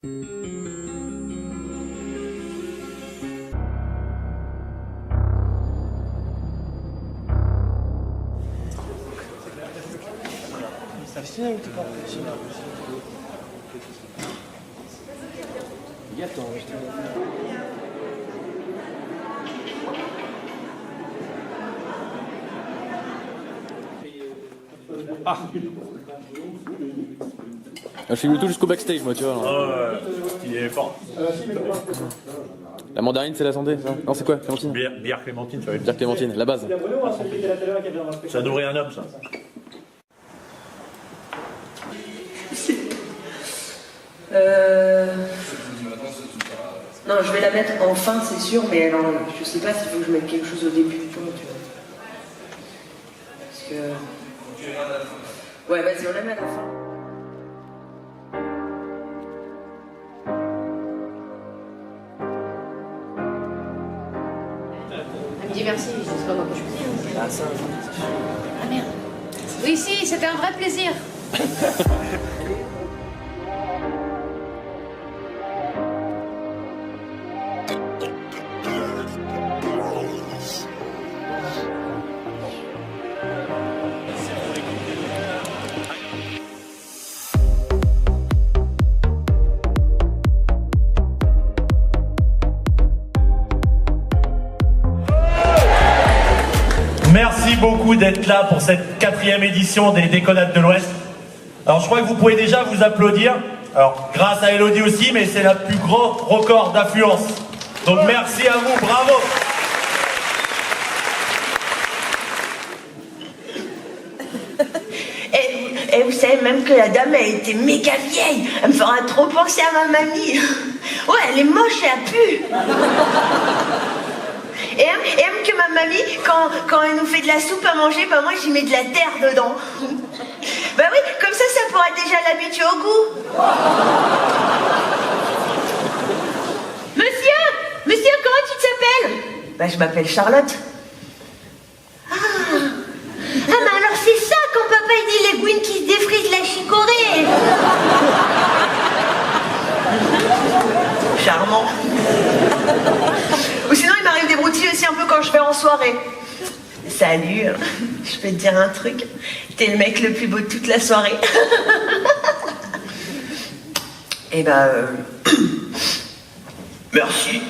Je filme tout jusqu'au backstage, moi, tu vois. Il est fort. La mandarine, c'est la santé, ça? Non, c'est quoi, Clémentine? Bière Clémentine, ça va être. Bière Clémentine, la base. Ça nourrit un homme, ça. Non, je vais la mettre en fin, c'est sûr, mais alors, je sais pas s'il faut que je mette quelque chose au début du temps, tu vois. Parce que... Ouais, vas-y, on la met à la fin. Elle me dit merci, je sais pas quoi je peux dire. Ah, ça, Ah merde. Oui, si, c'était un vrai plaisir. Merci beaucoup d'être là pour cette 4e édition des Déconnades de l'Ouest. Alors je crois que vous pouvez déjà vous applaudir. Alors grâce à Elodie aussi, mais c'est le plus grand record d'affluence. Donc merci à vous, bravo. Et vous savez même que la dame, elle était méga vieille. Elle me fera trop penser à ma mamie. Ouais, elle est moche et elle pue. Et même que ma mamie, quand elle nous fait de la soupe à manger, bah moi j'y mets de la terre dedans. Bah oui, comme ça pourra déjà l'habituer au goût. Monsieur, comment tu t'appelles? Bah je m'appelle Charlotte. Ah, mais alors c'est ça quand papa il dit les gouines qui se défrisent la chicorée. Charmant. Ou sinon il m'arrive des broutilles aussi un peu quand je vais en soirée. Salut, je peux te dire un truc. T'es le mec le plus beau de toute la soirée. Et bah... Merci.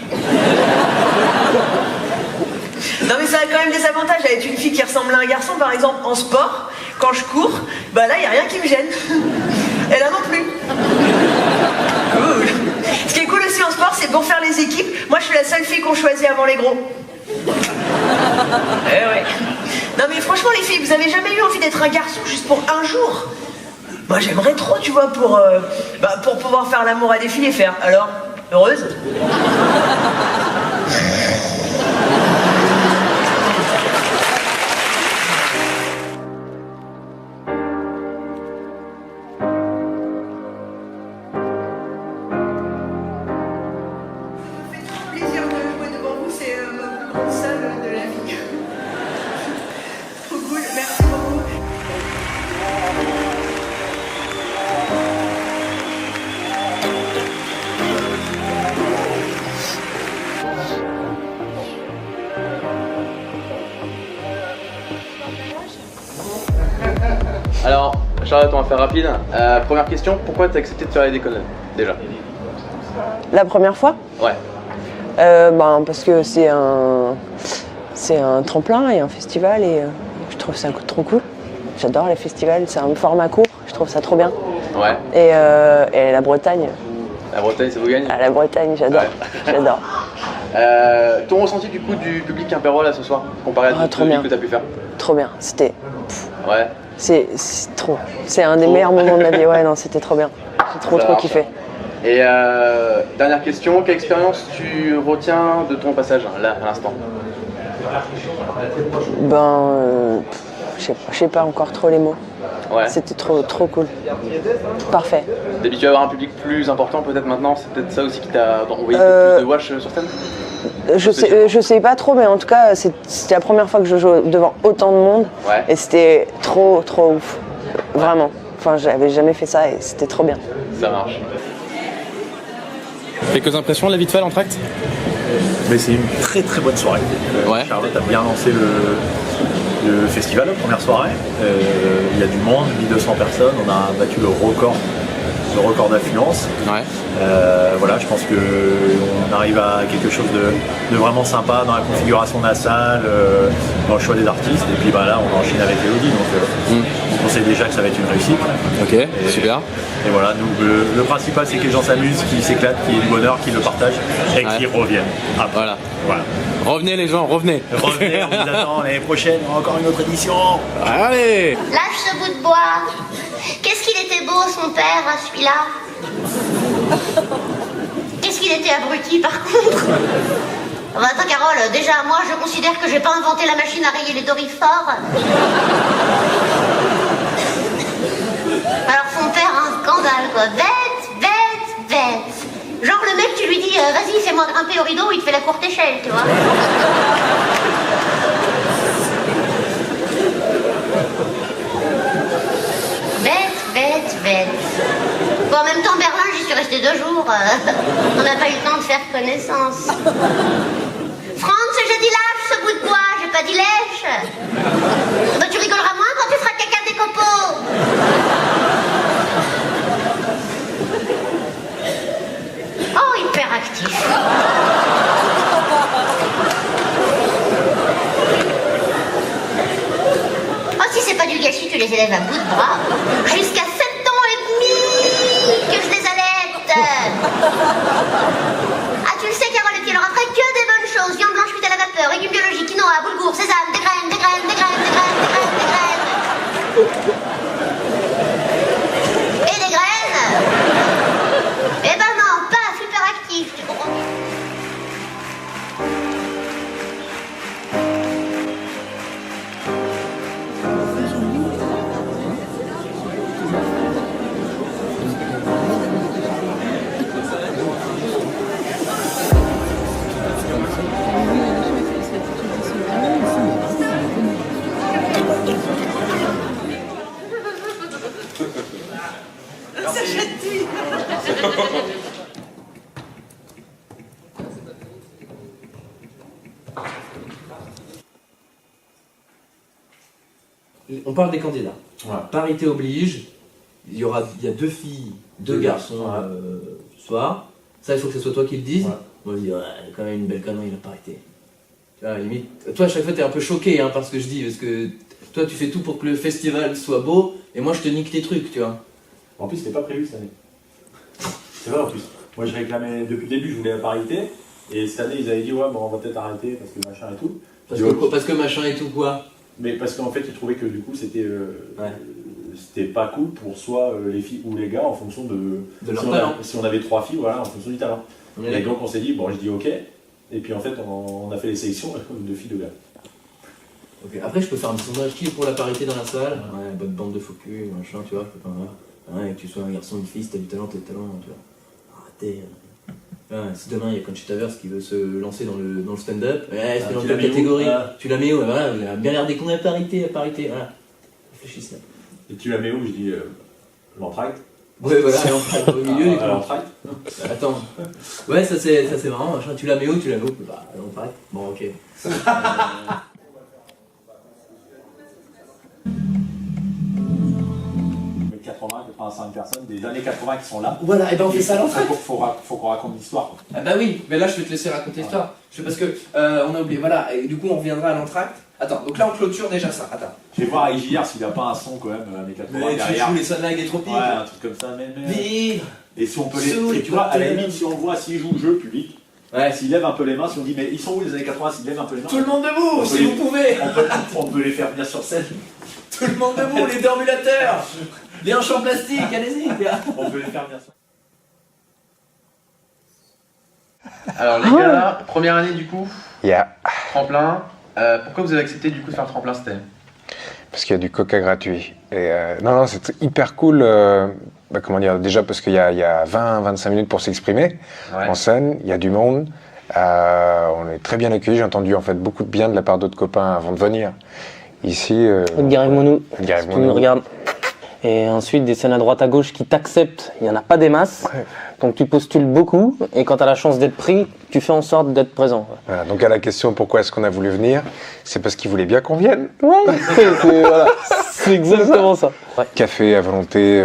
Non mais ça a quand même des avantages à être une fille qui ressemble à un garçon. Par exemple en sport, quand je cours, bah là y a rien qui me gêne. Et là non plus. Cool. Ce qui est cool aussi en sport, c'est pour faire les équipes. Moi je suis la seule fille qu'on choisit avant les gros. Eh ouais. Non mais franchement les filles, vous avez jamais eu envie d'être un garçon juste pour un jour? Moi j'aimerais trop, tu vois, pour pouvoir faire l'amour à des filles et faire. Alors, heureuse? Alors, Charlotte, on va faire rapide. Première question, pourquoi t'as accepté de faire les Déconnades, déjà? La première fois? Ouais. Parce que c'est un tremplin et un festival et je trouve ça trop cool. J'adore les festivals, c'est un format court, je trouve ça trop bien. Ouais. Et la Bretagne. La Bretagne, ça vous gagne? Ah, la Bretagne, j'adore. Ouais. J'adore. Ton ressenti du coup du public quimpérois là ce soir, comparé à d'autres publics que t'as pu faire? Trop bien, c'était... Ouais. C'est trop. C'est un des meilleurs moments de ma vie, ouais, non, c'était trop bien. J'ai trop kiffé. Et dernière question, quelle expérience tu retiens de ton passage là, à l'instant? Je sais pas encore trop les mots. Ouais. C'était trop cool. Parfait. T'es habitué à avoir un public plus important peut-être maintenant? C'est peut-être ça aussi qui t'a envoyé plus de watch sur scène? Je sais pas trop, mais en tout cas, c'était la première fois que je joue devant autant de monde. Ouais. Et c'était trop ouf. Vraiment. Enfin, j'avais jamais fait ça et c'était trop bien. Ça marche. Quelques impressions, la vite fait, l'entracte? Mais c'est une très très bonne soirée. Ouais. Charlotte a bien lancé le festival, la première soirée. Il y a du monde, 1200 personnes, on a battu le record d'affluence. Ouais. Voilà, je pense qu'on arrive à quelque chose de vraiment sympa dans la configuration de la salle, dans le choix des artistes. Et puis là, on enchaîne avec Elodie, donc on sait déjà que ça va être une réussite. Ok, super. Et voilà, nous, le principal, c'est que les gens s'amusent, qu'ils s'éclatent, qu'il y ait du bonheur, qu'ils le partagent et qu'ils reviennent. Après. Voilà. Revenez les gens, revenez. Revenez, on vous attend l'année prochaine, encore une autre édition. Allez. Lâche ce bout de bois. Qu'est-ce qu'il était beau, son père, celui-là. Qu'est-ce qu'il était abruti, par contre. Bah, attends, Carole, déjà, moi, je considère que j'ai pas inventé la machine à rayer les dorifores. Alors, son père, un scandale, quoi. Bête. Genre, le mec, tu lui dis, vas-y, fais-moi grimper au rideau, il te fait la courte échelle, tu vois. Bête. Bon, en même temps, Berlin, j'y suis restée 2 jours. On n'a pas eu le temps de faire connaissance. Franz, je dis lâche ce bout de bois, j'ai pas dit lèche. Bah, tu rigoleras moins quand tu feras caca des copeaux. Oh, hyperactif. Oh, si c'est pas du gâchis, tu les élèves à bout de bras. Jusqu'à 7 ans et demi que je les allaite. Ah, tu le sais, Carole, et puis elle aura fait que des bonnes choses. Viande blanche cuite à la vapeur, légumes biologiques, quinoa, boulgour, sésame, des graines. Et des graines. Eh ben non, pas hyperactif, tu comprends? On parle des candidats. Ouais. Parité oblige. Il y a 2 filles, 2 garçons ce soir. Ça, il faut que ce soit toi qui le dise. Ouais. Moi, je dis, ouais, quand même une belle connerie, la parité. Tu vois, limite. Toi, à chaque fois, t'es un peu choqué par ce que je dis. Parce que toi, tu fais tout pour que le festival soit beau. Et moi, je te nique tes trucs, tu vois. En plus, c'était pas prévu cette année. C'est vrai en plus. Moi, je réclamais depuis le début, je voulais la parité. Et cette année, ils avaient dit, ouais, bon, on va peut-être arrêter parce que machin et tout. Parce que machin et tout, quoi. Mais parce qu'en fait, ils trouvaient que du coup, c'était pas cool pour soit les filles ou les gars en fonction de leur talent. Si on avait 3 filles, voilà, en fonction du talent. Et donc, on s'est dit, bon, je dis ok. Et puis en fait, on a fait les sélections de filles, de gars. Okay. Après, je peux faire un sondage qui est pour la parité dans la salle. Ouais, bonne bande de faux cul, machin, tu vois. Je peux pas voir. Ouais, que tu sois un garçon ou une fille, si t'as du talent, tu vois. Arrêtez. Ouais, si demain il y a Conchita Wurst qui veut se lancer dans le stand-up, ouais, c'est dans quelle catégorie? Tu la mets où? Voilà, il a bien l'air décon, parité, voilà. Réfléchissez. Et tu la mets où? Je dis l'entracte. Ouais, voilà, l'entracte au milieu. L'entracte. Attends. Ouais, ça c'est marrant, machin. Tu la mets où? Bah, l'entracte. Bon, ok. 85 personnes des années 80 qui sont là. Voilà, et ben on fait ça à l'entracte. Faut qu'on raconte l'histoire. Ah bah oui, mais là je vais te laisser raconter l'histoire. Parce que on a oublié, voilà, et du coup on reviendra à l'entracte. Attends, donc là on clôture déjà ça, attends. Je vais voir avec JR s'il a pas un son quand même années 80 mais derrière. tu joues les sonnagues et tropiques. Ouais, un truc comme ça, mais... Vivre. Et si on peut les... Tu vois, à la limite, si on voit, s'il joue le jeu public, ouais. S'il lève un peu les mains, si on dit mais ils sont où les années 80, s'il lève un peu les mains. Tout le monde debout, si vous pouvez. On peut les faire venir sur scène. Tout le monde debout, les déambulateurs. Les hanches en plastique, allez-y. On peut les faire venir sur scène. Alors les gars, première année du coup, Yeah. tremplin. Pourquoi vous avez accepté du coup de faire le tremplin cette année? Parce qu'il y a du coca gratuit. Et non, c'est hyper cool. Comment dire? Déjà parce qu'il y a 20-25 minutes pour s'exprimer en scène. Il y a du monde. On est très bien accueillis. J'ai entendu en fait beaucoup de bien de la part d'autres copains avant de venir. Ici. Edgar et Monou. Edgar et Tu nous regardes. Et ensuite, des scènes à droite à gauche qui t'acceptent, il n'y en a pas des masses. Ouais. Donc tu postules beaucoup, et quand tu as la chance d'être pris, tu fais en sorte d'être présent. Voilà, donc à la question pourquoi est-ce qu'on a voulu venir, c'est parce qu'ils voulaient bien qu'on vienne. Ouais, voilà, c'est exactement ça. Ouais. Café à volonté,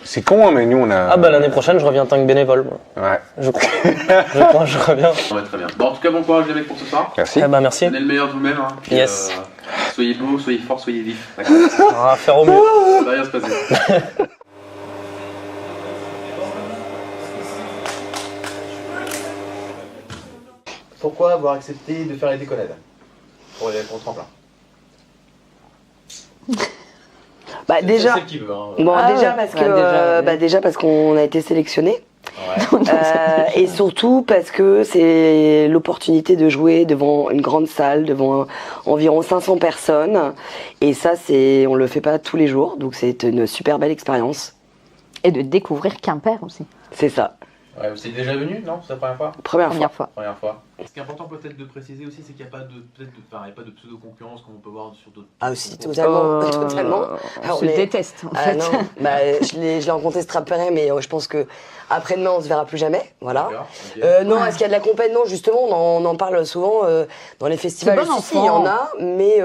c'est con, hein, mais nous on a... Ah bah l'année prochaine, je reviens en tant que bénévole. Moi. Ouais. Je crois, je reviens. Ouais, très bien. Bon, en tout cas, bon courage les mecs pour ce soir. Merci. Eh bah merci. Donnez le meilleur de vous-même. Hein. Puis, yes. Soyez beaux, soyez forts, soyez vifs. On va faire au mieux. Ça va rien se passer. Pourquoi avoir accepté de faire les déconnades pour le tremplin? Bah déjà, c'est qui veut, hein. bon, Ah déjà ouais. parce Ouais, que déjà parce qu'on a été sélectionné. Et surtout parce que c'est l'opportunité de jouer devant une grande salle, devant environ 500 personnes. Et ça, on le fait pas tous les jours, donc c'est une super belle expérience. Et de découvrir Quimper aussi. C'est ça. Ouais, vous êtes déjà venu, non? C'est la première fois? Première fois. Première fois. Ce qui est important peut-être de préciser aussi, c'est qu'il n'y a pas de pseudo-concurrence comme on peut voir sur d'autres. Ah aussi, totalement. Totalement. On se déteste en fait. Non, bah, je l'ai rencontré cet après, mais je pense que après-demain on se verra plus jamais. Voilà. Okay. Non, est-ce qu'il y a de la compète? Non, justement, on en parle souvent dans les festivals. Bon ici, il y en a, mais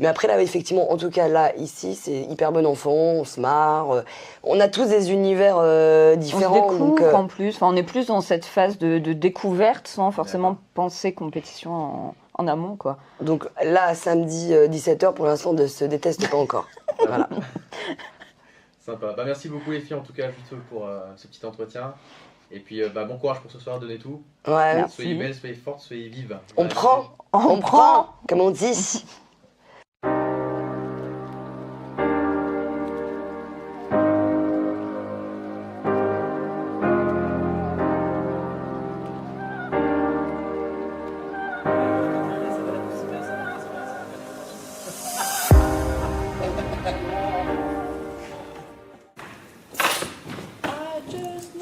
après là, effectivement, en tout cas là, ici, c'est hyper bon enfant, on se marre. On a tous des univers différents. On se découvre en plus. Enfin, on est plus dans cette phase de découverte sans forcément penser compétition en amont, quoi. Donc là, samedi 17h, pour l'instant, ne se déteste pas encore. Voilà. Sympa. Bah, merci beaucoup les filles en tout cas pour ce petit entretien. Et puis bon courage pour ce soir, donnez tout. Ouais. Merci. Soyez belles, soyez fortes, soyez vives. On prend, comme on dit.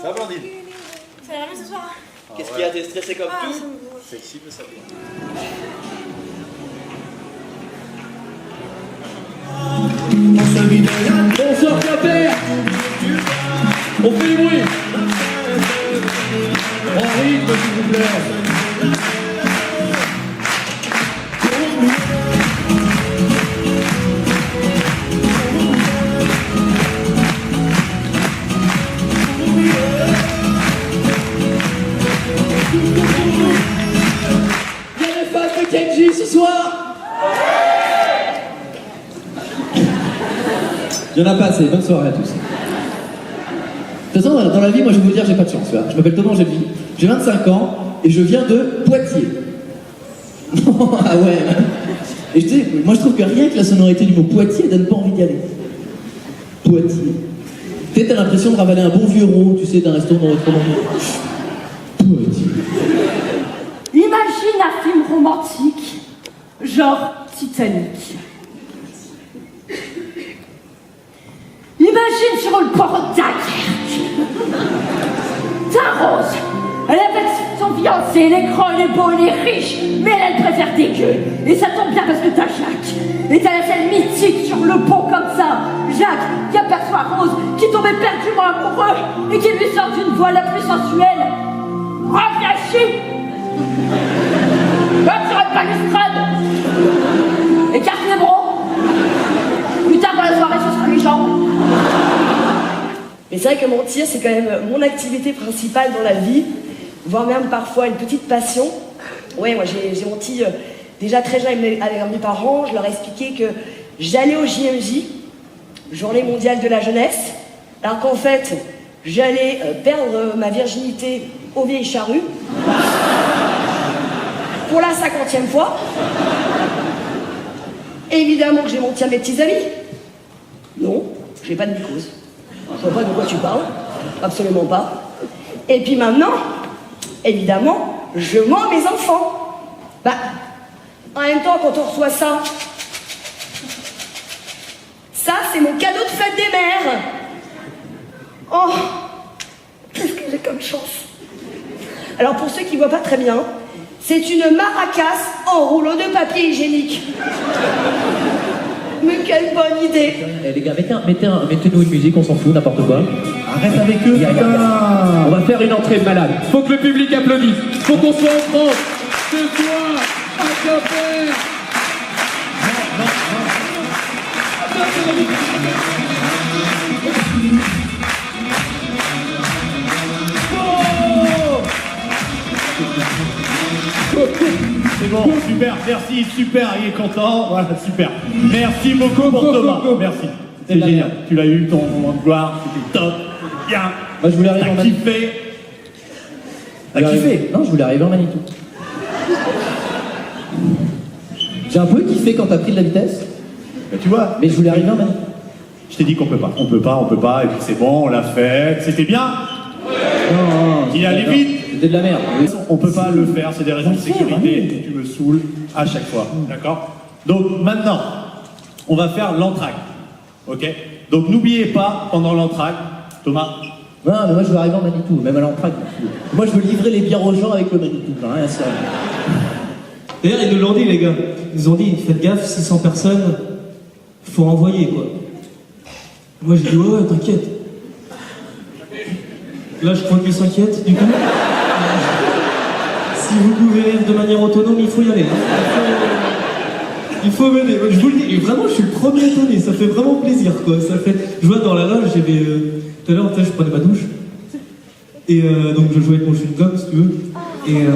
Ça va Blandine? Ça va bien ce soir? Qu'est-ce qu'il y a? T'es stressé comme tout? Sexy, mais ça vient. Bonsoir Quimper. On fait du bruit. En rythme s'il vous plaît. Il y a les fans de Kenji ce soir. Il n'y en a pas assez, bonne soirée à tous. De toute façon, dans la vie, moi je vais vous dire, j'ai pas de chance. Je m'appelle Thomas Angélique, j'ai 25 ans et je viens de Poitiers. Ah ouais. Et je sais, moi je trouve que rien que la sonorité du mot Poitiers donne pas envie d'y aller. Poitiers. Peut-être t'as l'impression de ravaler un bon vieux rond, tu sais, d'un restaurant autrement. Poitiers. Imagine un film romantique, genre Titanic. Imagine sur le port de Dunkerque. T'as Rose, elle est avec son fiancé, il est grand, il est beau, il est riche, mais elle préfère tes gueules. Et ça tombe bien parce que t'as Jacques. Et t'as la scène mythique sur le pont comme ça. Jacques qui aperçoit Rose, qui tombe éperdument amoureux et qui lui sort d'une voix la plus sensuelle. Reviens ici. Comme sur une balustrade. Écarte les bras. Plus tard dans la soirée, ce sera les jambes. Mais c'est vrai que mentir, c'est quand même mon activité principale dans la vie, voire même parfois une petite passion. Ouais, moi j'ai menti déjà très jeune avec mes parents. Je leur ai expliqué que j'allais au JMJ, Journée mondiale de la jeunesse, alors qu'en fait, j'allais perdre ma virginité aux vieilles charrues. Pour la 50e fois. Évidemment que j'ai menti à mes petits amis. Non, j'ai pas de mycose. Je vois pas de quoi tu parles. Absolument pas. Et puis maintenant, évidemment, je mens à mes enfants. Bah, en même temps, quand on reçoit ça, c'est mon cadeau de fête des mères. Oh, qu'est-ce que j'ai comme chance. Alors pour ceux qui voient pas très bien, c'est une maracas en rouleau de papier hygiénique. Mais quelle bonne idée! Eh les gars, mettez-nous une musique, on s'en fout, n'importe quoi. Arrête avec eux, On va faire une entrée de malade. Faut que le public applaudisse. Faut qu'on soit en France. Ce soir, à Quimper. C'est bon, super, merci, super, il est content, voilà, super. Merci beaucoup pour Thomas, merci. C'est génial, tu l'as eu, ton moment de gloire, c'était top, bien. Moi je voulais arriver en Manitou. T'as kiffé? Non, je voulais arriver en Manitou. J'ai un peu kiffé quand t'as pris de la vitesse. Bah, tu vois. Mais je voulais arriver en Manitou. Je t'ai dit qu'on peut pas, et puis c'est bon, on l'a fait, c'était bien. Non, il allait vite. C'était de la merde. On peut pas le faire, c'est des raisons de sécurité, tu me saoules à chaque fois, d'accord? Donc maintenant, on va faire l'entracte, ok? Donc n'oubliez pas, pendant l'entracte, Thomas. Non, mais moi je veux arriver en Manitou, même à l'entracte. Moi je veux livrer les bières aux gens avec le Manitou, rien à ça. D'ailleurs, ils nous l'ont dit, les gars. Ils nous ont dit, faites gaffe, 600 personnes, faut envoyer, quoi. Moi j'ai dit, ouais, t'inquiète. Là, je crois qu'ils s'inquiètent, du coup. Si vous pouvez rire de manière autonome, il faut y aller. Il faut mener. Je vous le dis, et vraiment, je suis le premier étonné. Ça fait vraiment plaisir, quoi. Ça fait... Je vois dans la loge, j'avais... tout à l'heure, je prenais ma douche. Et donc, je jouais avec mon chewing-gum, si tu veux. Et...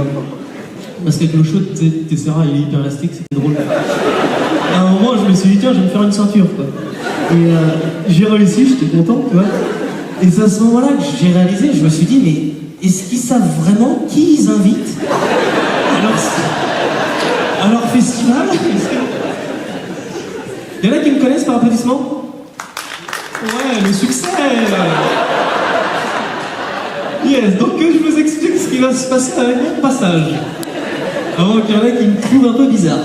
parce qu'avec l'eau chaude, Tessera, il est hyper élastique, c'était drôle. À un moment, je me suis dit, tiens, je vais me faire une ceinture, quoi. Et j'ai réussi, j'étais content, tu vois. Et c'est à ce moment-là que j'ai réalisé, je me suis dit, mais est-ce qu'ils savent vraiment qui ils invitent à leur festival? Il y en a qui me connaissent par applaudissement? Ouais, le succès! Yes, donc je vous explique ce qui va se passer avec mon passage. Avant qu'il y en ait qui me trouvent un peu bizarre.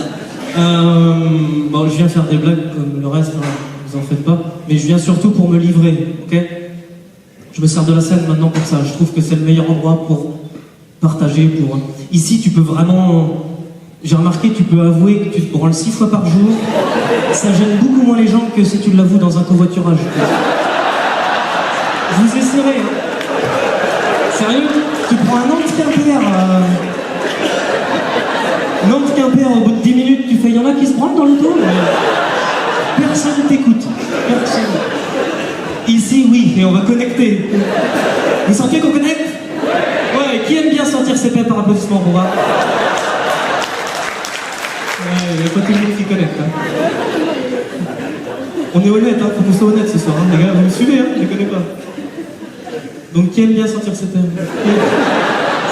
Bon, je viens faire des blagues comme le reste, hein, vous en faites pas, mais je viens surtout pour me livrer, ok? Je me sers de la scène maintenant pour ça. Je trouve que c'est le meilleur endroit pour partager. Ici, tu peux vraiment... J'ai remarqué, tu peux avouer que tu te branles 6 fois par jour. Ça gêne beaucoup moins les gens que si tu l'avoues dans un covoiturage. Je vous essaierai, hein. Sérieux, tu prends un Nantes-Quimper. Nantes-Quimper, au bout de 10 minutes, tu fais... Il y en a qui se branlent dans l'auto. Personne t'écoute. Personne. Ici, oui, et on va connecter. Vous sentez qu'on connecte? Ouais, qui aime bien sentir ses pets par applaudissement pour voir? Ouais, il n'y a pas tout le monde qui connecte. Hein. On est honnête, hein, faut qu'on soit honnête ce soir. Hein. Les gars, vous me suivez, hein, je les connais pas. Donc, qui aime bien sentir ses pets?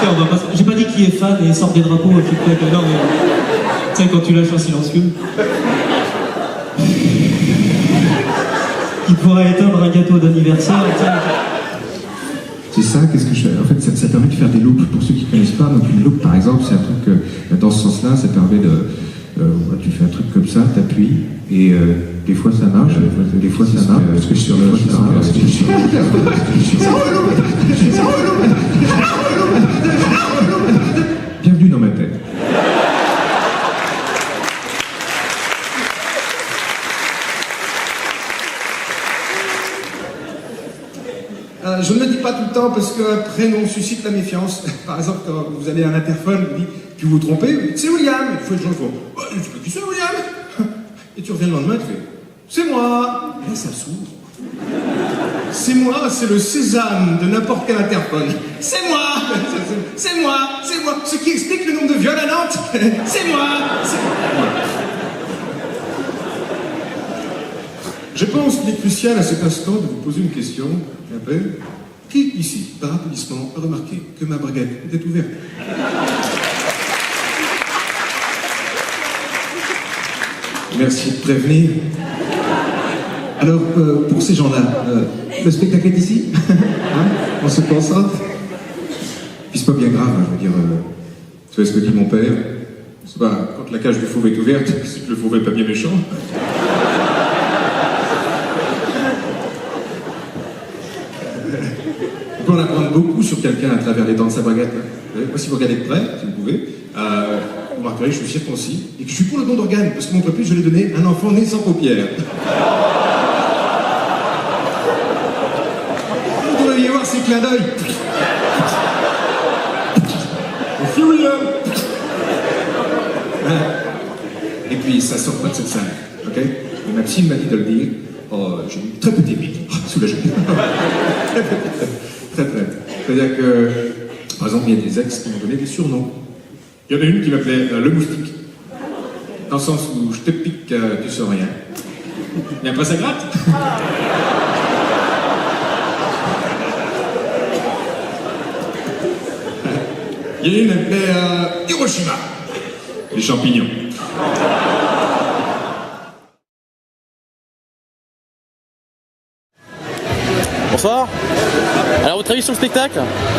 On va pas... J'ai pas dit qui est fan et sort des drapeaux. Non, mais... Tu sais, quand tu lâches un silencieux... Il pourrait éteindre un gâteau d'anniversaire. C'est ça, qu'est-ce que je fais? En fait, ça permet de faire des loops. Pour ceux qui ne connaissent pas, donc une loop, par exemple, c'est un truc, dans ce sens-là, ça permet de... tu fais un truc comme ça, t'appuies, et des fois ça marche, des fois ça marche, parce que sur le... Bienvenue dans ma tête. Je ne le dis pas tout le temps parce qu'un prénom suscite la méfiance. Par exemple, quand vous allez à un interphone, vous dites que vous vous trompez, c'est William. Il faut les gens font, oh, je sais pas qui c'est William. Et tu reviens le lendemain, tu fais, c'est moi. Et là, ça s'ouvre. C'est moi, c'est le sésame de n'importe quel interphone. C'est moi, c'est moi, c'est moi. Ce qui explique le nombre de viols à Nantes. C'est moi, c'est moi. Je pense qu'il est crucial à cet instant de vous poser une question. Qui ici, par applaudissement, a remarqué que ma braguette était ouverte? Merci de prévenir. Alors, pour ces gens-là, le spectacle est ici? Hein? On se concentre? Puis c'est pas bien grave, hein, je veux dire, tu vois ce que dit mon père? C'est pas, quand la cage du fauve est ouverte, c'est que le fauve est pas bien méchant. On peut en apprendre beaucoup sur quelqu'un à travers les dents de sa braguette. Moi, si vous regardez de près, si vous pouvez, vous remarquez priori je suis circoncis et que je suis pour le don d'organes, parce que mon prépuce, je l'ai donné à un enfant né sans paupières. Vous devriez voir ces clins d'œil. Monsieur William. Et puis ça sort pas de cette salle, ok? Et ma psy m'a dit de le dire. Oh, j'ai eu très peu timide. Oh, soulagé. Très. C'est-à-dire que, par exemple, il y a des ex qui m'ont donné des surnoms. Il y en a une qui m'appelait le moustique. Dans le sens où je te pique, tu sens rien. Mais après ça gratte. Il y en a une qui m'appelait Hiroshima. Les champignons. Bonsoir. Alors, votre avis sur le spectacle?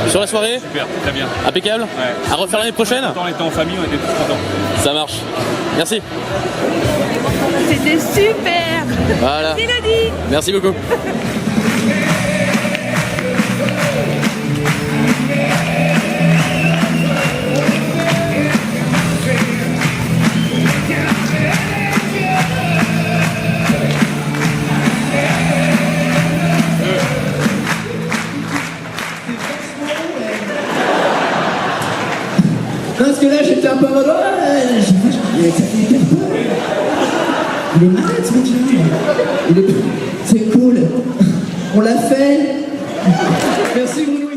Sur la soirée? Super, très bien. Impeccable? Ouais. À refaire l'année prochaine? On était en famille, on était tous contents. Ça marche. Merci. C'était super. Voilà. Mélodie. Merci beaucoup. Parce que là, j'étais un peu en mode, ça fait hyper peur. Il est malade, ce mec-là. C'est cool. On l'a fait. Merci, Bruno.